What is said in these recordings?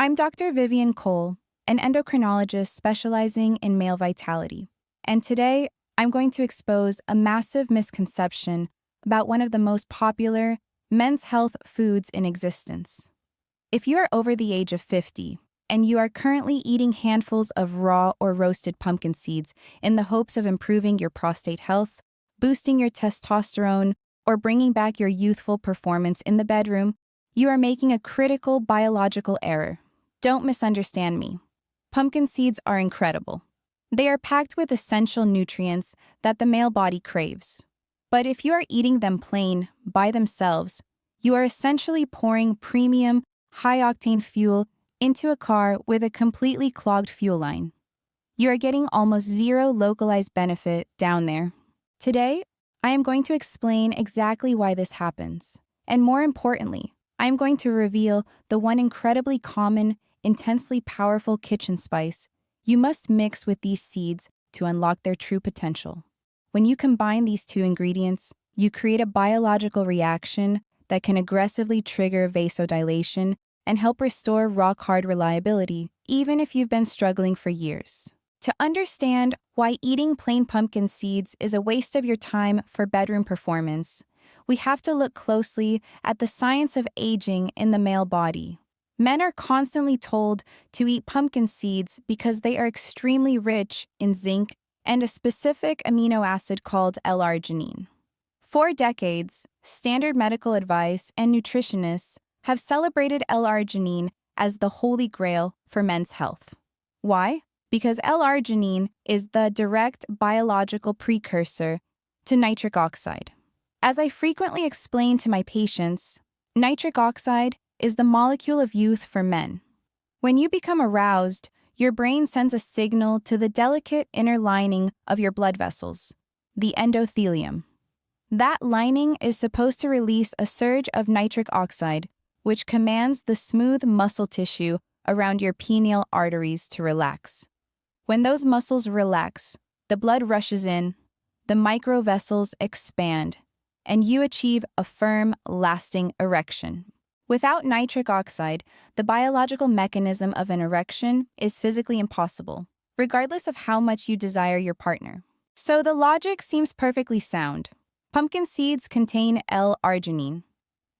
I'm Dr. Vivian Cole, an endocrinologist specializing in male vitality. And today, I'm going to expose a massive misconception about one of the most popular men's health foods in existence. If you are over the age of 50 and you are currently eating handfuls of raw or roasted pumpkin seeds in the hopes of improving your prostate health, boosting your testosterone, or bringing back your youthful performance in the bedroom, you are making a critical biological error. Don't misunderstand me. Pumpkin seeds are incredible. They are packed with essential nutrients that the male body craves. But if you are eating them plain, by themselves, you are essentially pouring premium, high-octane fuel into a car with a completely clogged fuel line. You are getting almost zero localized benefit down there. Today, I am going to explain exactly why this happens. And more importantly, I am going to reveal the one incredibly common, intensely powerful kitchen spice you must mix with these seeds to unlock their true potential. When you combine these two ingredients, you create a biological reaction that can aggressively trigger vasodilation and help restore rock-hard reliability, even if you've been struggling for years. To understand why eating plain pumpkin seeds is a waste of your time for bedroom performance, we have to look closely at the science of aging in the male body. Men are constantly told to eat pumpkin seeds because they are extremely rich in zinc and a specific amino acid called L-arginine. For decades, standard medical advice and nutritionists have celebrated L-arginine as the holy grail for men's health. Why? Because L-arginine is the direct biological precursor to nitric oxide. As I frequently explain to my patients, nitric oxide is the molecule of youth for men. When you become aroused, your brain sends a signal to the delicate inner lining of your blood vessels, the endothelium. That lining is supposed to release a surge of nitric oxide, which commands the smooth muscle tissue around your pineal arteries to relax. When those muscles relax, the blood rushes in, the microvessels expand, and you achieve a firm, lasting erection. Without nitric oxide, the biological mechanism of an erection is physically impossible, regardless of how much you desire your partner. So the logic seems perfectly sound. Pumpkin seeds contain L-arginine.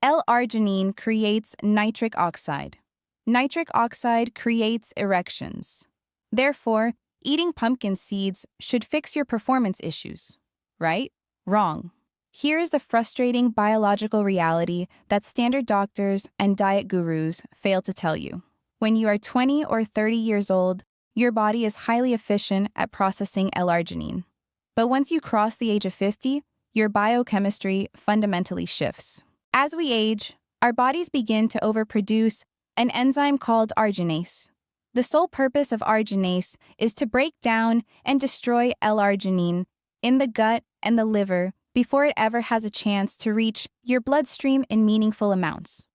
L-arginine creates nitric oxide. Nitric oxide creates erections. Therefore, eating pumpkin seeds should fix your performance issues. Right? Wrong. Here is the frustrating biological reality that standard doctors and diet gurus fail to tell you. When you are 20 or 30 years old, your body is highly efficient at processing L-arginine. But once you cross the age of 50, your biochemistry fundamentally shifts. As we age, our bodies begin to overproduce an enzyme called arginase. The sole purpose of arginase is to break down and destroy L-arginine in the gut and the liver before it ever has a chance to reach your bloodstream in meaningful amounts.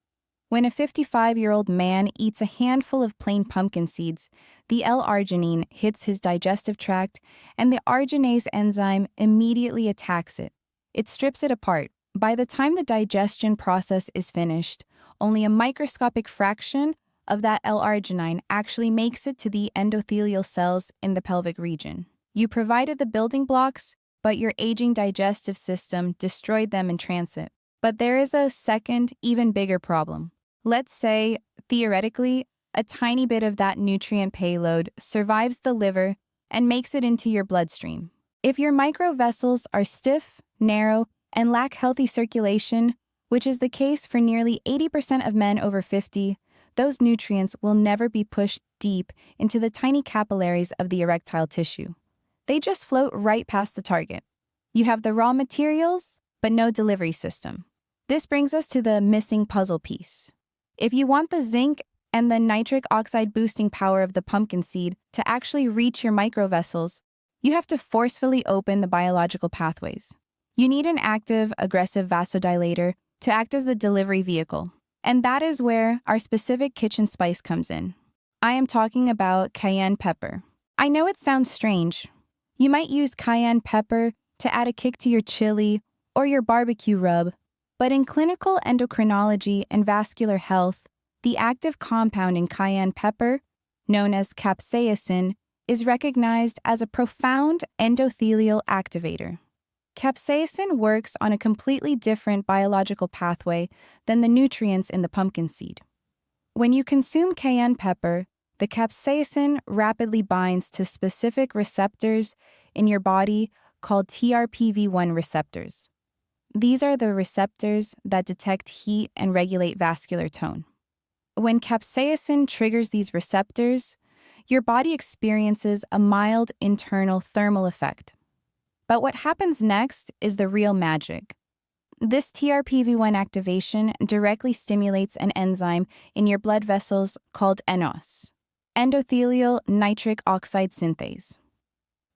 When a 55-year-old man eats a handful of plain pumpkin seeds, the L-arginine hits his digestive tract and the arginase enzyme immediately attacks it. It strips it apart. By the time the digestion process is finished, only a microscopic fraction of that L-arginine actually makes it to the endothelial cells in the pelvic region. You provided the building blocks, but your aging digestive system destroyed them in transit. But there is a second, even bigger problem. Let's say, theoretically, a tiny bit of that nutrient payload survives the liver and makes it into your bloodstream. If your microvessels are stiff, narrow, and lack healthy circulation, which is the case for nearly 80% of men over 50, those nutrients will never be pushed deep into the tiny capillaries of the erectile tissue. They just float right past the target. You have the raw materials, but no delivery system. This brings us to the missing puzzle piece. If you want the zinc and the nitric oxide boosting power of the pumpkin seed to actually reach your microvessels, you have to forcefully open the biological pathways. You need an active, aggressive vasodilator to act as the delivery vehicle. And that is where our specific kitchen spice comes in. I am talking about cayenne pepper. I know it sounds strange. You might use cayenne pepper to add a kick to your chili or your barbecue rub, but in clinical endocrinology and vascular health, The active compound in cayenne pepper, known as capsaicin, is recognized as a profound endothelial activator. Capsaicin works on a completely different biological pathway than the nutrients in the pumpkin seed. When you consume cayenne pepper, the capsaicin rapidly binds to specific receptors in your body called TRPV1 receptors. These are the receptors that detect heat and regulate vascular tone. When capsaicin triggers these receptors, your body experiences a mild internal thermal effect. But what happens next is the real magic. This TRPV1 activation directly stimulates an enzyme in your blood vessels called ENOS, endothelial nitric oxide synthase.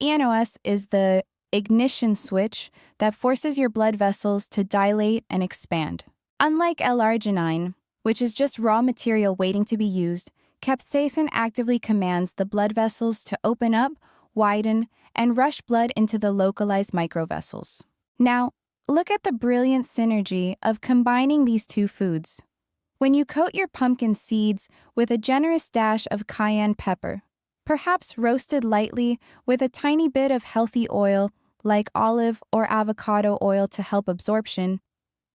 ENOS is the ignition switch that forces your blood vessels to dilate and expand. Unlike L-arginine, which is just raw material waiting to be used, capsaicin actively commands the blood vessels to open up, widen, and rush blood into the localized microvessels. Now, look at the brilliant synergy of combining these two foods. When you coat your pumpkin seeds with a generous dash of cayenne pepper, perhaps roasted lightly with a tiny bit of healthy oil like olive or avocado oil to help absorption,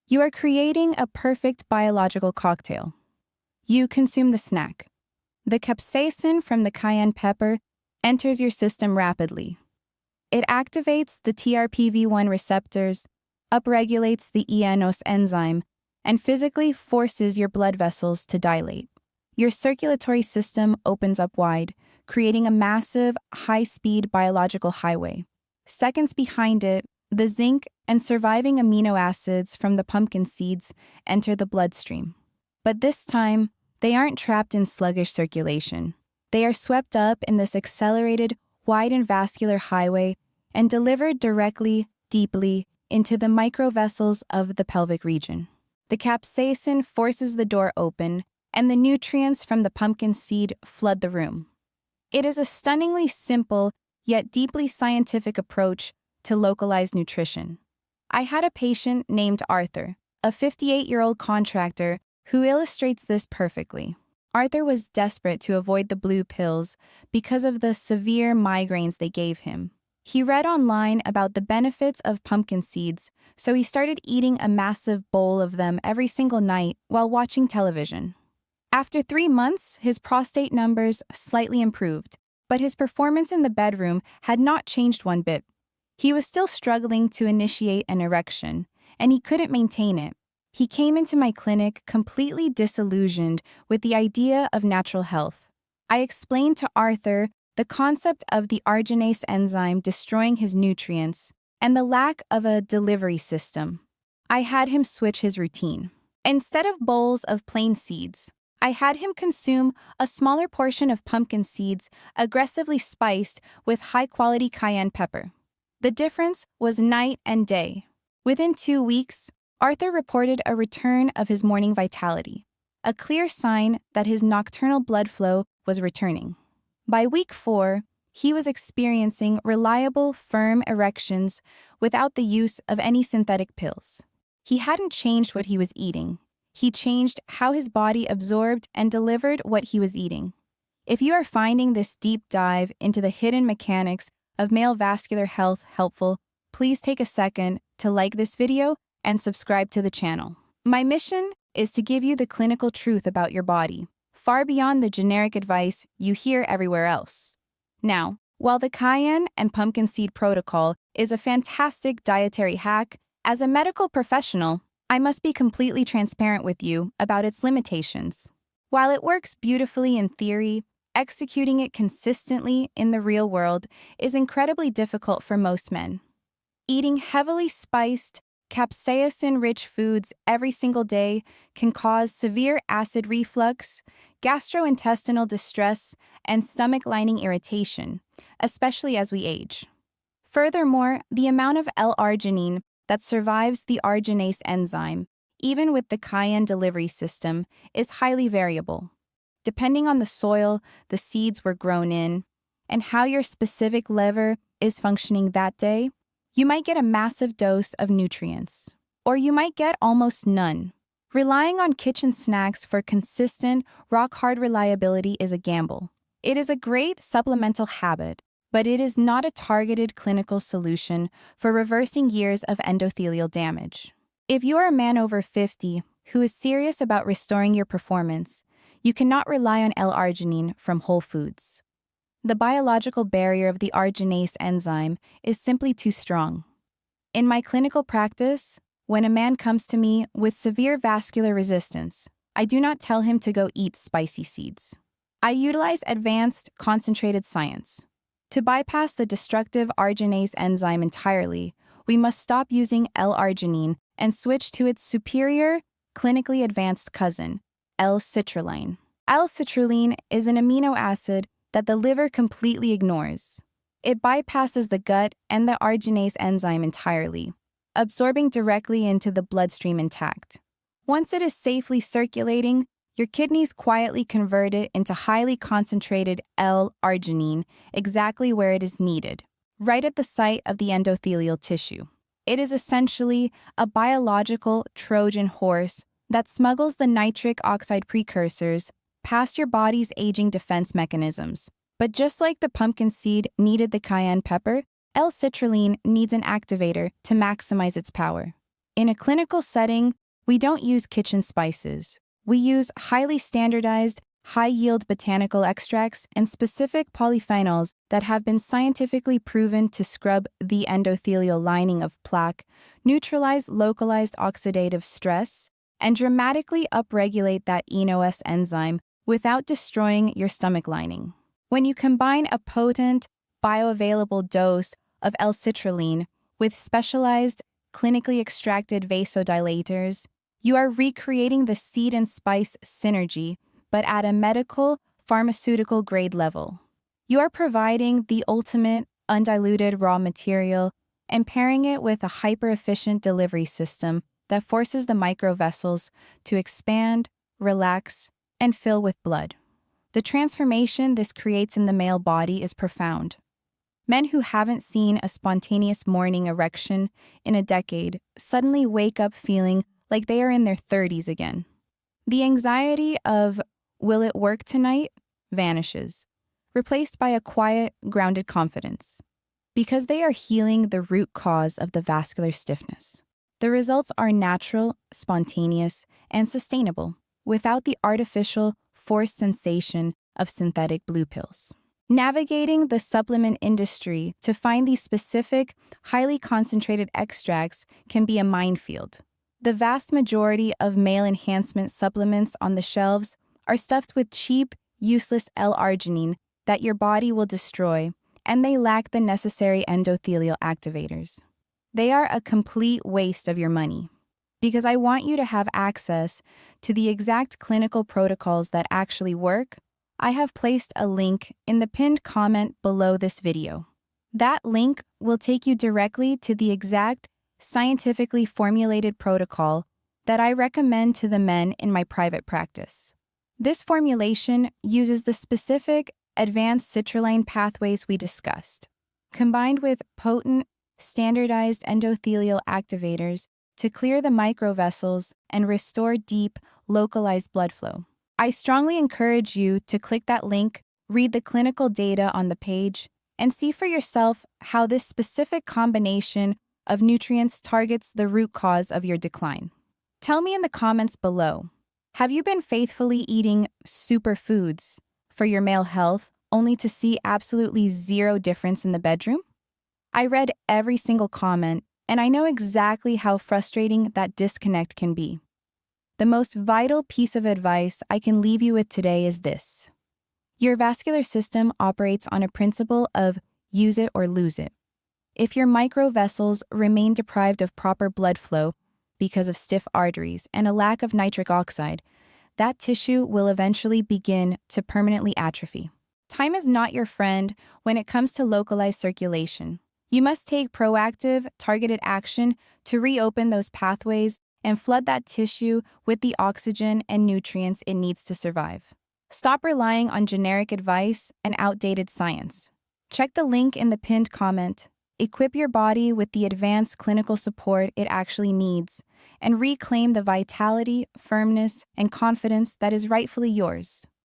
you are creating a perfect biological cocktail. You consume the snack. The capsaicin from the cayenne pepper enters your system rapidly. It activates the TRPV1 receptors, upregulates the ENOS enzyme, and physically forces your blood vessels to dilate. Your circulatory system opens up wide, creating a massive, high-speed biological highway. Seconds behind it, the zinc and surviving amino acids from the pumpkin seeds enter the bloodstream. But this time, they aren't trapped in sluggish circulation. They are swept up in this accelerated, widened vascular highway and delivered directly, deeply, into the microvessels of the pelvic region. The capsaicin forces the door open, and the nutrients from the pumpkin seed flood the room. It is a stunningly simple, yet deeply scientific approach to localized nutrition. I had a patient named Arthur, a 58-year-old contractor, who illustrates this perfectly. Arthur was desperate to avoid the blue pills because of the severe migraines they gave him. He read online about the benefits of pumpkin seeds, so he started eating a massive bowl of them every single night while watching television. After 3 months, his prostate numbers slightly improved, but his performance in the bedroom had not changed one bit. He was still struggling to initiate an erection, and he couldn't maintain it. He came into my clinic completely disillusioned with the idea of natural health. I explained to Arthur the concept of the arginase enzyme destroying his nutrients and the lack of a delivery system. I had him switch his routine. Instead of bowls of plain seeds, I had him consume a smaller portion of pumpkin seeds aggressively spiced with high-quality cayenne pepper. The difference was night and day. Within 2 weeks, Arthur reported a return of his morning vitality, a clear sign that his nocturnal blood flow was returning. By week 4, he was experiencing reliable, firm erections without the use of any synthetic pills. He hadn't changed what he was eating. He changed how his body absorbed and delivered what he was eating. If you are finding this deep dive into the hidden mechanics of male vascular health helpful, please take a second to like this video and subscribe to the channel. My mission is to give you the clinical truth about your body, far beyond the generic advice you hear everywhere else. Now, while the cayenne and pumpkin seed protocol is a fantastic dietary hack, as a medical professional, I must be completely transparent with you about its limitations. While it works beautifully in theory, executing it consistently in the real world is incredibly difficult for most men. Eating heavily spiced, capsaicin-rich foods every single day can cause severe acid reflux, gastrointestinal distress, and stomach lining irritation, especially as we age. Furthermore, the amount of L-arginine that survives the arginase enzyme, even with the cayenne delivery system, is highly variable. Depending on the soil the seeds were grown in and how your specific liver is functioning that day, you might get a massive dose of nutrients, or you might get almost none, Relying on kitchen snacks for consistent, rock-hard reliability is a gamble. It is a great supplemental habit, but it is not a targeted clinical solution for reversing years of endothelial damage. If you are a man over 50 who is serious about restoring your performance, you cannot rely on L-arginine from Whole Foods. The biological barrier of the arginase enzyme is simply too strong. In my clinical practice, when a man comes to me with severe vascular resistance, I do not tell him to go eat spicy seeds. I utilize advanced, concentrated science. To bypass the destructive arginase enzyme entirely, we must stop using L-arginine and switch to its superior, clinically advanced cousin, L-citrulline. L-citrulline is an amino acid that the liver completely ignores. It bypasses the gut and the arginase enzyme entirely, absorbing directly into the bloodstream intact. Once it is safely circulating, your kidneys quietly convert it into highly concentrated L-arginine exactly where it is needed, right at the site of the endothelial tissue. It is essentially a biological Trojan horse that smuggles the nitric oxide precursors past your body's aging defense mechanisms. But just like the pumpkin seed needed the cayenne pepper, L-citrulline needs an activator to maximize its power. In a clinical setting, we don't use kitchen spices. We use highly standardized, high-yield botanical extracts and specific polyphenols that have been scientifically proven to scrub the endothelial lining of plaque, neutralize localized oxidative stress, and dramatically upregulate that ENOS enzyme without destroying your stomach lining. When you combine a potent, bioavailable dose of L-citrulline with specialized, clinically extracted vasodilators, you are recreating the seed and spice synergy, but at a medical, pharmaceutical grade level. You are providing the ultimate, undiluted raw material and pairing it with a hyper-efficient delivery system that forces the microvessels to expand, relax, and fill with blood. The transformation this creates in the male body is profound. Men who haven't seen a spontaneous morning erection in a decade suddenly wake up feeling like they are in their 30s again. The anxiety of, will it work tonight, vanishes, replaced by a quiet, grounded confidence, because they are healing the root cause of the vascular stiffness. The results are natural, spontaneous, and sustainable, without the artificial, forced sensation of synthetic blue pills. Navigating the supplement industry to find these specific, highly concentrated extracts can be a minefield. The vast majority of male enhancement supplements on the shelves are stuffed with cheap, useless L-arginine that your body will destroy, and they lack the necessary endothelial activators. They are a complete waste of your money. Because I want you to have access to the exact clinical protocols that actually work, I have placed a link in the pinned comment below this video. That link will take you directly to the exact scientifically formulated protocol that I recommend to the men in my private practice. This formulation uses the specific advanced citrulline pathways we discussed, combined with potent, standardized endothelial activators to clear the microvessels and restore deep, localized blood flow. I strongly encourage you to click that link, read the clinical data on the page, and see for yourself how this specific combination of nutrients targets the root cause of your decline. Tell me in the comments below, have you been faithfully eating superfoods for your male health only to see absolutely zero difference in the bedroom? I read every single comment, and I know exactly how frustrating that disconnect can be. The most vital piece of advice I can leave you with today is this. Your vascular system operates on a principle of use it or lose it. If your microvessels remain deprived of proper blood flow because of stiff arteries and a lack of nitric oxide, that tissue will eventually begin to permanently atrophy. Time is not your friend when it comes to localized circulation. You must take proactive, targeted action to reopen those pathways and flood that tissue with the oxygen and nutrients it needs to survive. Stop relying on generic advice and outdated science. Check the link in the pinned comment Equip your body with the advanced clinical support it actually needs, and reclaim the vitality, firmness, and confidence that is rightfully yours.